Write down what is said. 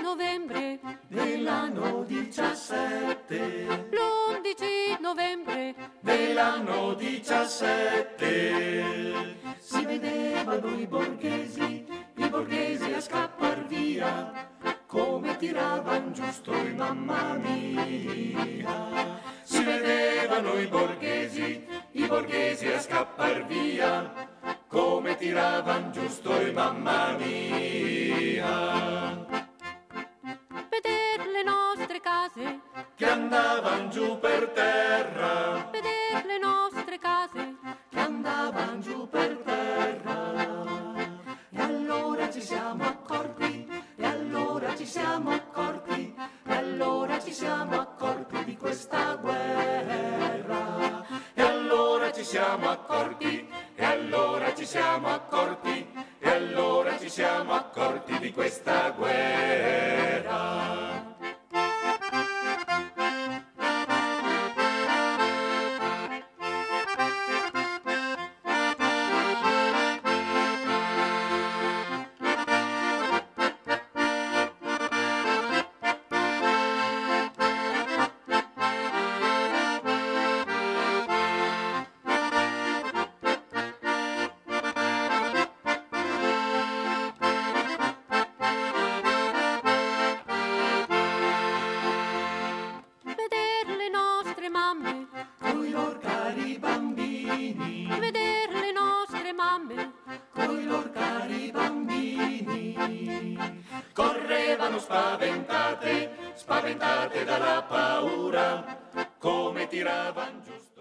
novembre dell'anno 17, l'11 novembre dell'anno 17, si vedevano i borghesi a scappar via, come tiravan giusto i mamma mia. Si vedevano i borghesi a scappar via, come tiravan giusto i mamma mia. Veder le nostre case, Che andavan giù per terra, veder le nostre case, che andavan giù per terra. E allora ci siamo accorti, e allora ci siamo accorti, e allora ci siamo accorti di questa guerra. E allora ci siamo accorti, e allora ci siamo accorti, e allora ci siamo accorti di questa guerra. veder le nostre mamme, Coi lor cari bambini, veder le nostre mamme, coi lor cari bambini, correvano spaventate, spaventate dalla paura, come tiravan giusto.